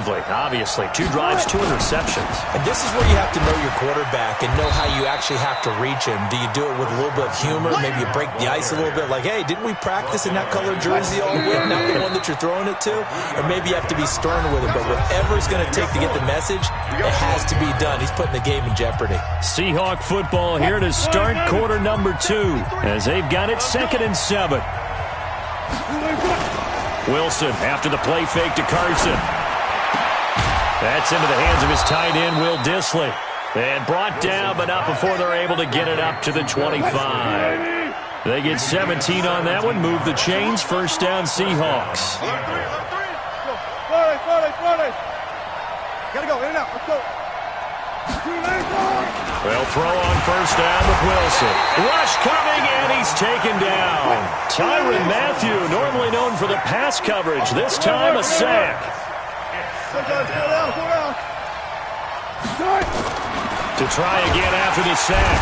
Obviously, 2 drives, 2 interceptions. And this is where you have to know your quarterback and know how you actually have to reach him. Do you do it with a little bit of humor? Maybe you break the ice a little bit like, hey, didn't we practice in that color jersey all week? Not the one that you're throwing it to? Or maybe you have to be stern with it. But whatever it's going to take to get the message, it has to be done. He's putting the game in jeopardy. Seahawk football here to start quarter number 2 as they've got it 2nd and 7. Wilson after the play fake to Carson. That's into the hands of his tight end, Will Dissly. And brought down, but not before they're able to get it up to the 25. They get 17 on that one, move the chains, first down Seahawks. Gotta go, in and out, let's go. They'll throw on first down with Wilson. Rush coming, and he's taken down. Tyrann Mathieu, normally known for the pass coverage, this time a sack. To try again after the sack.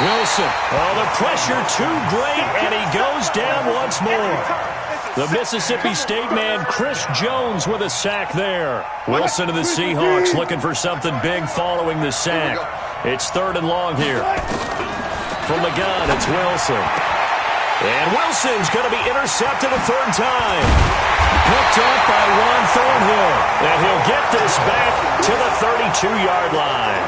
Wilson, oh, the pressure too great, and he goes down once more. The Mississippi State man, Chris Jones, with a sack there. Wilson to the Seahawks looking for something big following the sack. It's 3rd and long here. From the gun, it's Wilson. And Wilson's going to be intercepted a 3rd time. Picked up by Juan Thornhill. And he'll get this back to the 32-yard line.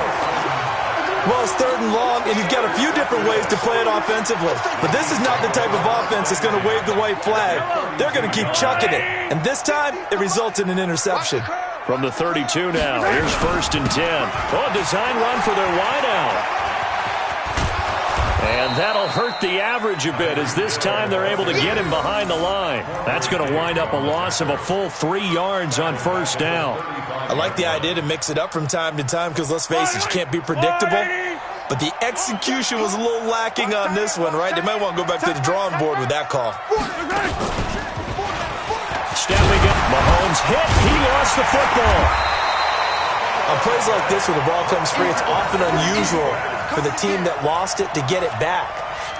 Well, it's 3rd and long, and you've got a few different ways to play it offensively. But this is not the type of offense that's going to wave the white flag. They're going to keep chucking it. And this time, it results in an interception. From the 32 now, here's 1st and 10. Oh, a design run for their wideout. And that'll hurt the average a bit as this time they're able to get him behind the line. That's going to wind up a loss of a full 3 yards on first down. I like the idea to mix it up from time to time because, let's face it, you can't be predictable. But the execution was a little lacking on this one, right? They might want to go back to the drawing board with that call. Stepping up, Mahomes hit. He lost the football. On plays like this where the ball comes free, it's often unusual for the team that lost it to get it back.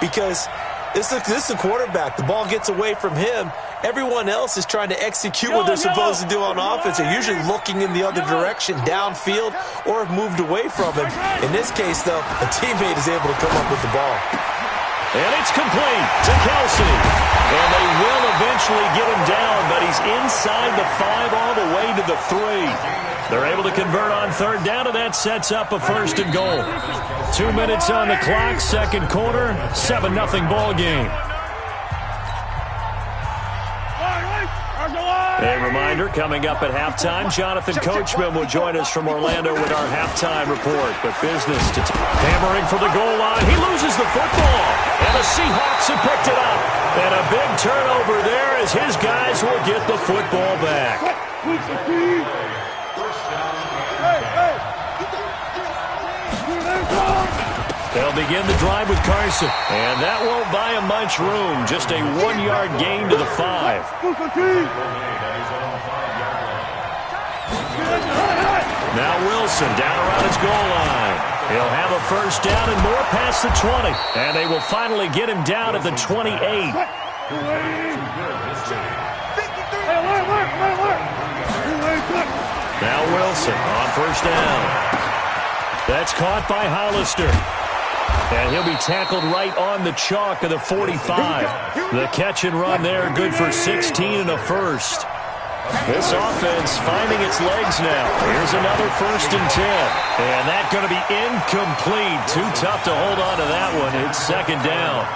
Because this is a quarterback. The ball gets away from him. Everyone else is trying to execute what they're supposed to do on offense. They're usually looking in the other direction, downfield, or have moved away from him. In this case, though, a teammate is able to come up with the ball. And it's complete to Kelsey. And they will eventually get him down, but he's inside the 5 all the way to the 3. They're able to convert on 3rd down, and that sets up a 1st and goal. 2 minutes on the clock, 2nd quarter, 7-0 ball game. A reminder, coming up at halftime, Jonathan Coachman will join us from Orlando with our halftime report. But business to hammering for the goal line. He loses the football, and the Seahawks have picked it up. And a big turnover there as his guys will get the football back. They'll begin the drive with Carson. And that won't buy him much room. Just a 1-yard gain to the 5. Now Wilson down around his goal line. He'll have a first down and more past the 20. And they will finally get him down at the 28. Now Wilson on first down. That's caught by Hollister. And he'll be tackled right on the chalk of the 45. The catch and run there, good for 16 and a first. This offense finding its legs now. Here's another 1st and 10. And that's going to be incomplete. Too tough to hold on to that one. It's 2nd down.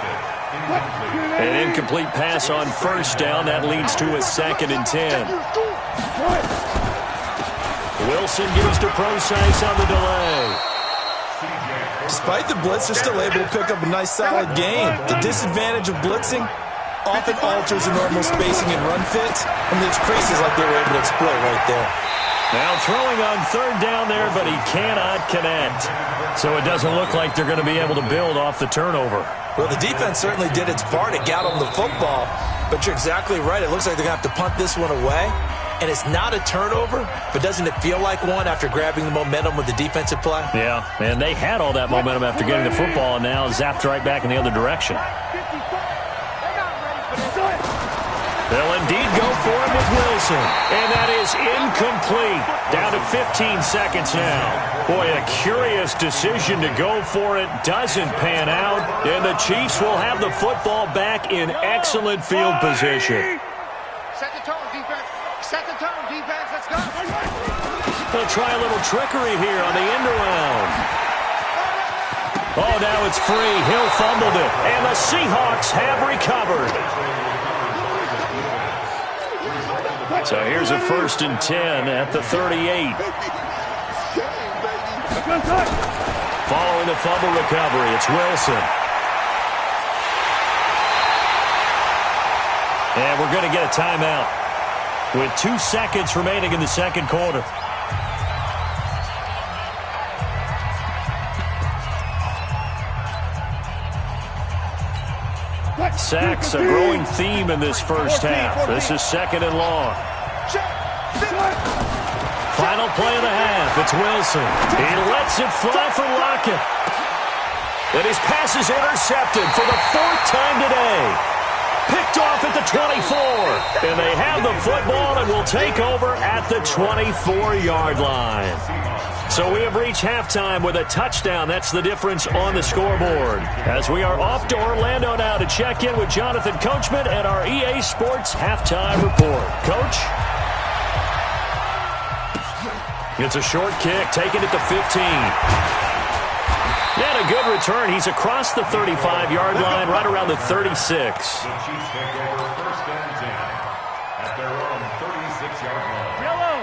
An incomplete pass on first down. That leads to a 2nd and 10. Wilson gives to Procise on the delay. Despite the blitz, they're still able to pick up a nice solid gain. The disadvantage of blitzing often alters the normal spacing and run fits, and leaves creases like they were able to exploit right there. Now throwing on 3rd down there, but he cannot connect. So it doesn't look like they're going to be able to build off the turnover. Well, the defense certainly did its part. It got them the football, but you're exactly right. It looks like they're going to have to punt this one away. And it's not a turnover, but doesn't it feel like one after grabbing the momentum with the defensive play? Yeah, and they had all that momentum after getting the football, and now zapped right back in the other direction. They'll indeed go for him with Wilson. And that is incomplete. Down to 15 seconds now. Boy, a curious decision to go for it. Doesn't pan out. And the Chiefs will have the football back in excellent field position. Set the tone, defense. Set the tone, defense. Let's go. They'll try a little trickery here on the end around. Oh, now it's free. Hill fumbled it. And the Seahawks have recovered. So here's a 1st and 10 at the 38. Following the fumble recovery, it's Wilson. And we're going to get a timeout with 2 seconds remaining in the second quarter. Sacks a growing theme in this first half. This is 2nd and long. Final play of the half. It's Wilson. He lets it fly for Lockett. And his pass is intercepted for the 4th time today. Picked off at the 24. And they have the football and will take over at the 24-yard line. So we have reached halftime with a touchdown. That's the difference on the scoreboard. As we are off to Orlando now to check in with Jonathan Coachman and our EA Sports Halftime Report. Coach? It's a short kick, taken at the 15. And a good return. He's across the 35-yard line, right around the 36.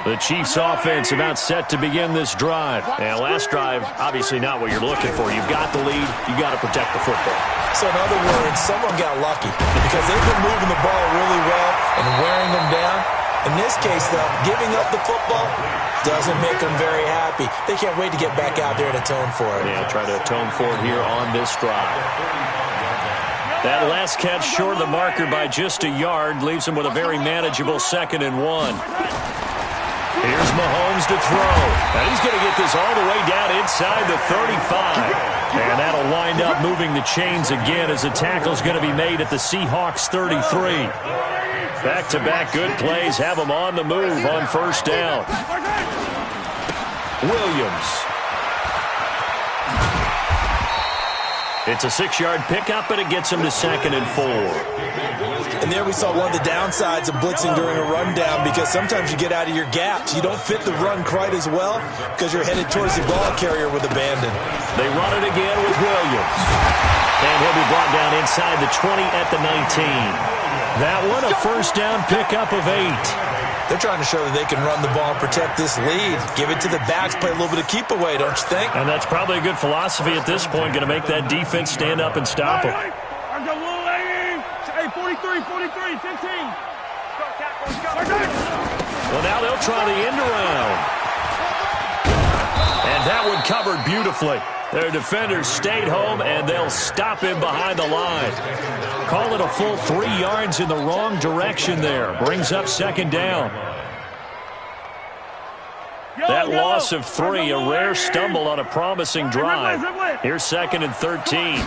The Chiefs offense about set to begin this drive. And last drive, obviously not what you're looking for. You've got the lead. You've got to protect the football. So in other words, someone got lucky because they've been moving the ball really well and wearing them down. In this case, though, giving up the football doesn't make them very happy. They can't wait to get back out there and atone for it. Yeah, try to atone for it here on this drive. That last catch short of the marker by just a yard leaves him with a very manageable 2nd and 1. Here's Mahomes to throw. And he's going to get this all the way down inside the 35. And that'll wind up moving the chains again as the tackle's going to be made at the Seahawks 33. Back-to-back good plays have them on the move on 1st down. Williams. It's a 6-yard pickup, and it gets him to 2nd and 4. And there we saw one of the downsides of blitzing during a rundown because sometimes you get out of your gaps. You don't fit the run quite as well because you're headed towards the ball carrier with abandon. They run it again with Williams. And he'll be brought down inside the 20 at the 19. That one a 1st down pickup of 8. They're trying to show that they can run the ball and protect this lead. Give it to the backs, play a little bit of keep away, don't you think? And that's probably a good philosophy at this point, going to make that defense stand up and stop them. 43, 15. Well, now they'll try the end around. And that one covered beautifully. Their defenders stayed home, and they'll stop him behind the line. Call it a full 3 yards in the wrong direction there. Brings up 2nd down. That loss of 3, a rare stumble on a promising drive. Here's 2nd and 13.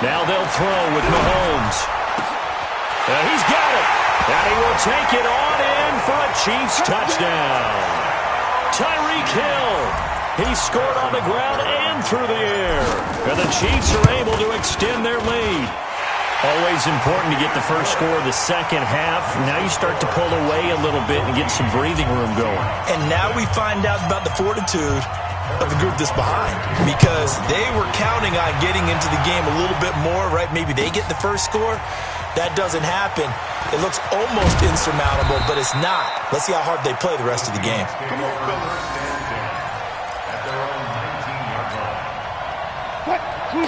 Now they'll throw with Mahomes. He's got it. And he will take it on in for a Chiefs touchdown. Tyreek Hill. He scored on the ground and through the air. And the Chiefs are able to extend their lead. Always important to get the first score of the second half. Now you start to pull away a little bit and get some breathing room going. And now we find out about the fortitude of the group that's behind because they were counting on getting into the game a little bit more, right? Maybe they get the first score. That doesn't happen. It looks almost insurmountable, but it's not. Let's see how hard they play the rest of the game.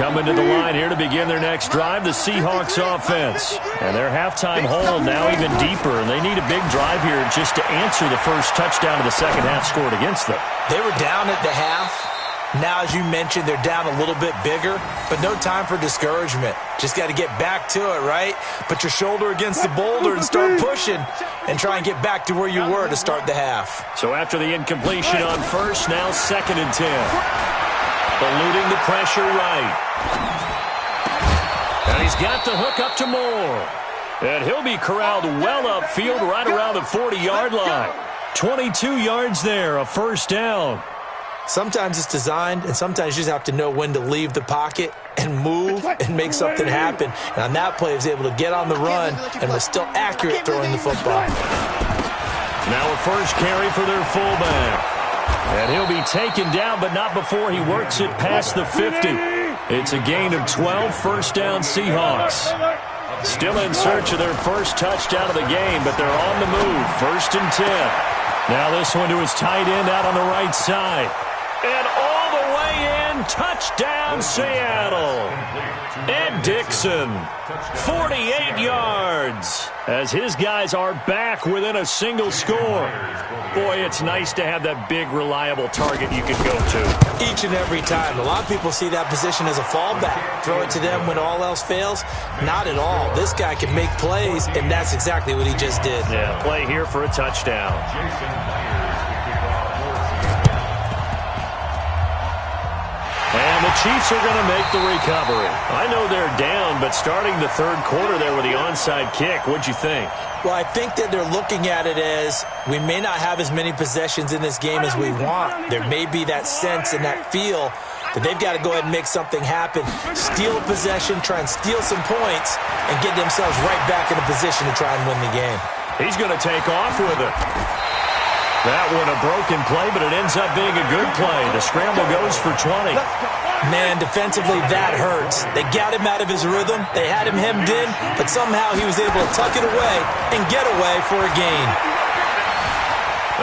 Coming to the line here to begin their next drive, the Seahawks offense. And their halftime hole now even deeper, and they need a big drive here just to answer the first touchdown of the second half scored against them. They were down at the half. Now, as you mentioned, they're down a little bit bigger, but no time for discouragement. Just got to get back to it, right? Put your shoulder against the boulder and start pushing and try and get back to where you were to start the half. So after the incompletion on first, now 2nd and 10. Eluding the pressure right. And he's got the hook up to Moore. And he'll be corralled well upfield right around the 40-yard line. 22 yards there, a first down. Sometimes it's designed, and sometimes you just have to know when to leave the pocket and move and make something happen. And on that play, he was able to get on the run and was still accurate throwing the football. Now a first carry for their fullback. And he'll be taken down, but not before he works it past the 50. It's a gain of 12, first down Seahawks. Still in search of their first touchdown of the game, but they're on the move. First and 10. Now this one to his tight end out on the right side. And all the way in, touchdown Seattle. Ed Dickson, 48 yards, as his guys are back within a single score. Boy, it's nice to have that big, reliable target you can go to. Each and every time. A lot of people see that position as a fallback. Throw it to them when all else fails. Not at all. This guy can make plays, and that's exactly what he just did. Yeah, play here for a touchdown. And the Chiefs are going to make the recovery. I know they're down, but starting the third quarter there with the onside kick, what'd you think? Well, I think that they're looking at it as we may not have as many possessions in this game as we want. There may be that sense and that feel that they've got to go ahead and make something happen. Steal possession, try and steal some points, and get themselves right back in a position to try and win the game. He's going to take off with it. That one a broken play, but it ends up being a good play. The scramble goes for 20. Man, defensively, that hurts. They got him out of his rhythm. They had him hemmed in, but somehow he was able to tuck it away and get away for a gain.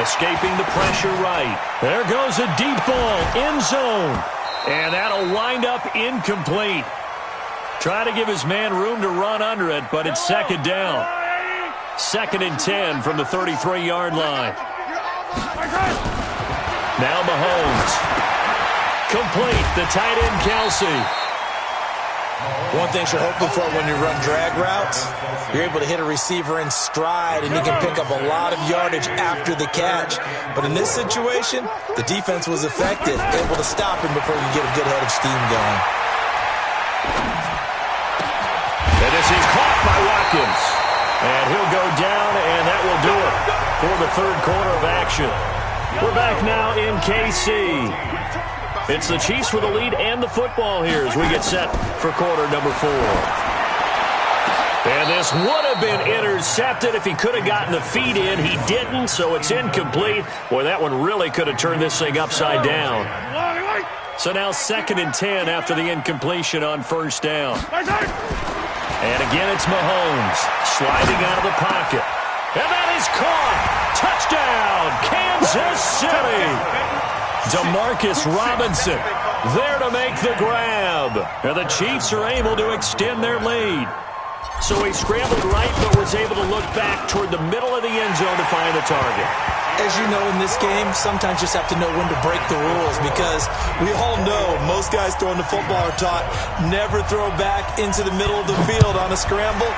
Escaping the pressure right. There goes a deep ball, end zone. And that'll wind up incomplete. Trying to give his man room to run under it, but it's second down. Second and 10 from the 33-yard line. Now Mahomes. Complete, the tight end Kelsey. One thing you're hoping for when you run drag routes, you're able to hit a receiver in stride and you can pick up a lot of yardage after the catch. But in this situation, the defense was effective, able to stop him before you get a good head of steam going. And this is caught by Watkins. And he'll go down, and that will do it for the third quarter of action. We're back now in KC. It's the Chiefs with the lead and the football here as we get set for quarter number 4. And this would have been intercepted if he could have gotten the feet in. He didn't, so it's incomplete. Boy, that one really could have turned this thing upside down. So now second and 10 after the incompletion on first down. And again, it's Mahomes sliding out of the pocket. And that is caught. Touchdown, Kansas City. Demarcus Robinson there to make the grab. And the Chiefs are able to extend their lead. So he scrambled right, but was able to look back toward the middle of the end zone to find the target. As you know, in this game, sometimes you just have to know when to break the rules because we all know most guys throwing the football are taught never throw back into the middle of the field on a scramble.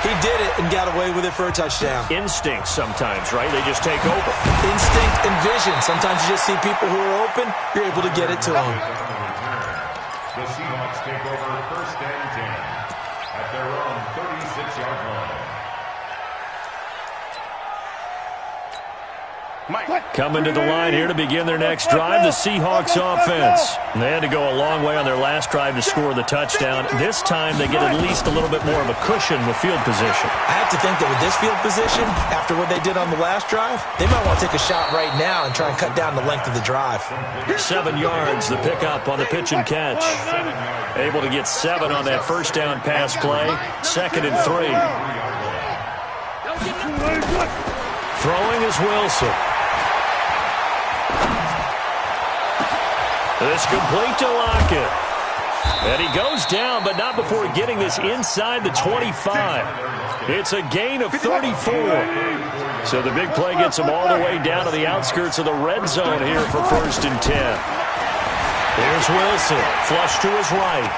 He did it and got away with it for a touchdown. Instinct sometimes, right? They just take over. Instinct and vision. Sometimes you just see people who are open, you're able to get it to them. The Seahawks take over first and 10 at their own 36-yard line. Coming to the line here to begin their next drive, the Seahawks offense. They had to go a long way on their last drive to score the touchdown. This time they get at least a little bit more of a cushion with field position. I have to think that with this field position, after what they did on the last drive, they might want to take a shot right now and try and cut down the length of the drive. 7 yards, the pickup on the pitch and catch. Able to get 7 on that first down pass play. Second and 3. Throwing is Wilson. This complete to Lockett. And he goes down, but not before getting this inside the 25. It's a gain of 34. So the big play gets him all the way down to the outskirts of the red zone here for first and 10. Here's Wilson, flush to his right.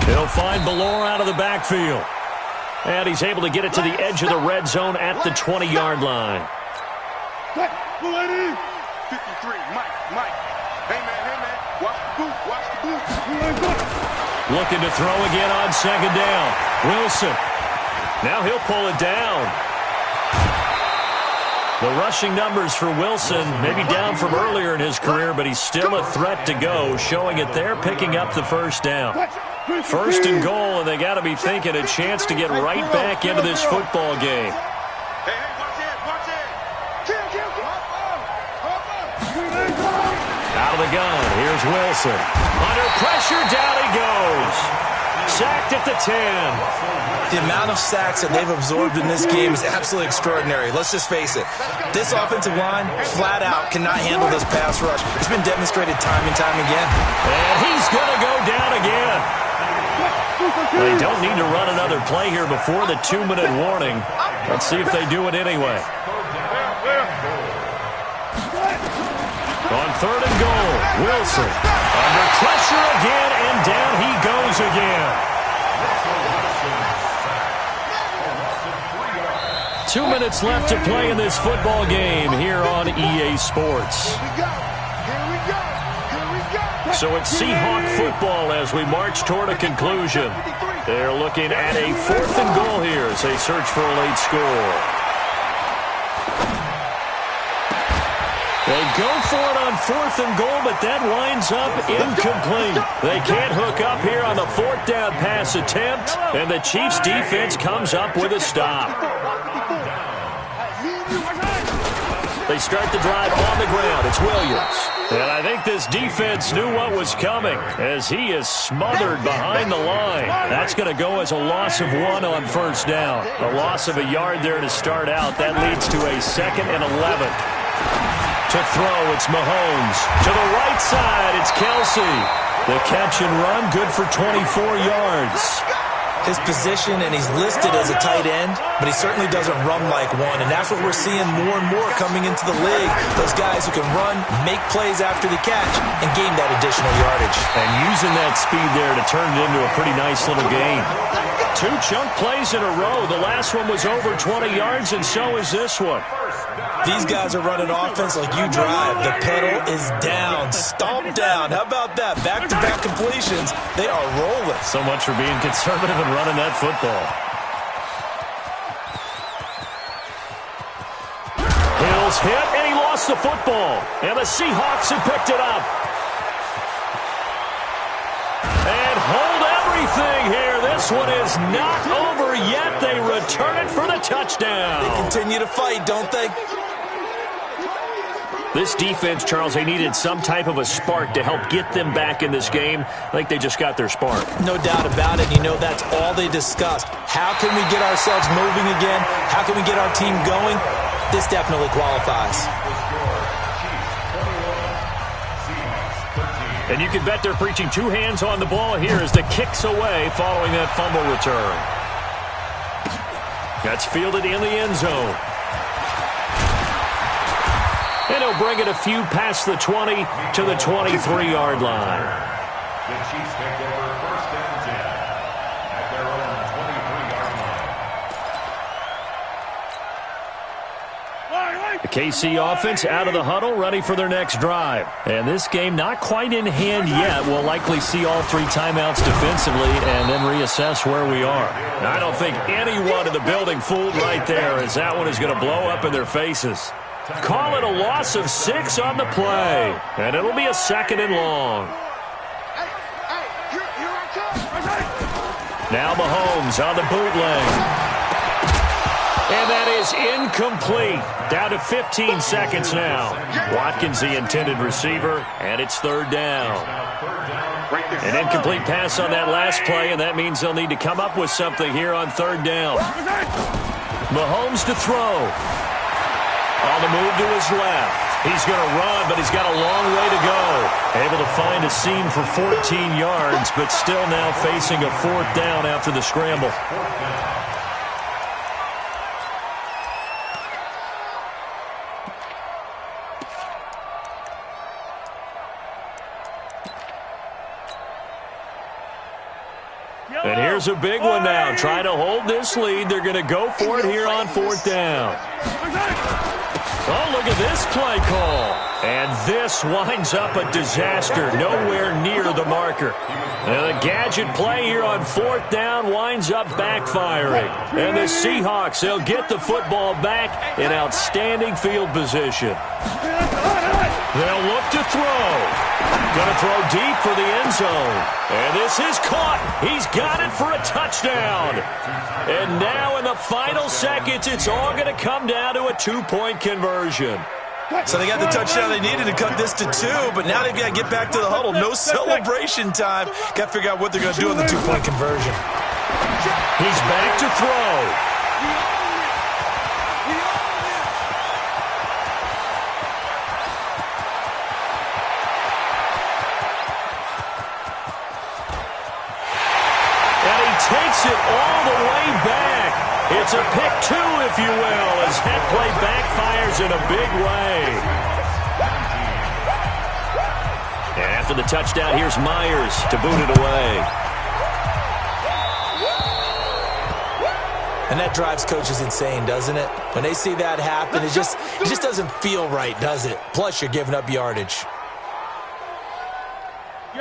He'll find Ballore out of the backfield. And he's able to get it to the edge of the red zone at the 20-yard line. 53, Mike. Hey, man, watch the boot. Looking to throw again on second down. Wilson. Now he'll pull it down. The rushing numbers for Wilson maybe down from earlier in his career, but he's still a threat to go, showing it there, picking up the first down. First and goal, and they got to be thinking a chance to get right back into this football game. Out of the gun, here's Wilson. Under pressure, down he goes. Sacked at the 10. The amount of sacks that they've absorbed in this game is absolutely extraordinary. Let's just face it. This offensive line, flat out, cannot handle this pass rush. It's been demonstrated time and time again. And he's going to go down again. They don't need to run another play here before the 2-minute warning. Let's see if they do it anyway. On third and goal, Wilson. Under pressure again, and down he goes again. 2 minutes left to play in this football game here on EA Sports. So it's Seahawk football as we march toward a conclusion. They're looking at a 4th and goal here as they search for a late score. They go for it on 4th and goal, but that winds up incomplete. They can't hook up here on the 4th down pass attempt, and the Chiefs defense comes up with a stop. They start the drive on the ground. It's Williams. And I think this defense knew what was coming as he is smothered behind the line. That's going to go as a loss of 1 on first down. A loss of a yard there to start out. That leads to a 2nd and 11. To throw, it's Mahomes. To the right side, it's Kelsey. The catch and run, good for 24 yards. His position, and he's listed as a tight end, but he certainly doesn't run like one, and that's what we're seeing more and more coming into the league. Those guys who can run, make plays after the catch, and gain that additional yardage. And using that speed there to turn it into a pretty nice little gain. 2 chunk plays in a row. The last one was over 20 yards, and so is this one. These guys are running offense like you drive. The pedal is down, stomped down. How about that? Back-to-back completions. They are rolling. So much for being conservative and running that football. Hills hit, and he lost the football. And the Seahawks have picked it up. And hold everything here. This one is not over yet. They return it for the touchdown. They continue to fight, don't they? This defense, Charles, they needed some type of a spark to help get them back in this game. I think they just got their spark. No doubt about it. You know, that's all they discussed. How can we get ourselves moving again? How can we get our team going? This definitely qualifies. And you can bet they're preaching 2 hands on the ball here as the kick's away following that fumble return. That's fielded in the end zone. And he'll bring it a few past the 20 to the 23-yard line. The Chiefs take over 1st and 10 at their own 23-yard line. The KC offense out of the huddle, ready for their next drive. And this game not quite in hand yet. We'll likely see all 3 timeouts defensively and then reassess where we are. I don't think anyone in the building fooled right there, as that one is going to blow up in their faces. Call it a loss of 6 on the play. And it'll be a 2nd and long. Now Mahomes on the bootleg. And that is incomplete. Down to 15 seconds now. Watkins the intended receiver, and it's 3rd down. An incomplete pass on that last play, and that means they'll need to come up with something here on 3rd down. Mahomes to throw. On the move to his left. He's going to run, but he's got a long way to go. Able to find a seam for 14 yards, but still now facing a 4th down after the scramble. And here's a big one now. Trying to hold this lead. They're going to go for it here on 4th down. Oh, look look at this play call. And this winds up a disaster, nowhere near the marker. And the gadget play here on 4th down winds up backfiring. And the Seahawks, they'll get the football back in outstanding field position. They'll look to throw. Going to throw deep for the end zone. And this is caught. He's got it for a touchdown. And now in the final seconds, it's all going to come down to a 2-point conversion. So they got the touchdown they needed to cut this to 2, but now they've got to get back to the huddle. No celebration time. Got to figure out what they're going to do on the 2-point conversion. He's back to throw. Takes it all the way back. It's a pick 2, if you will, as that play backfires in a big way. And after the touchdown, here's Myers to boot it away. And that drives coaches insane, doesn't it? When they see that happen, it just doesn't feel right, does it? Plus, you're giving up yardage.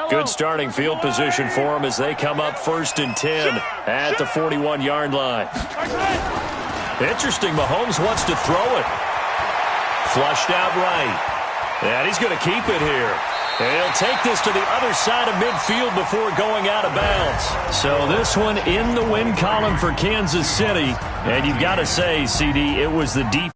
Good starting field position for them as they come up 1st and 10 at the 41-yard line. Interesting, Mahomes wants to throw it. Flushed out right. And he's going to keep it here. And he'll take this to the other side of midfield before going out of bounds. So this one in the win column for Kansas City. And you've got to say, CD, it was the defense.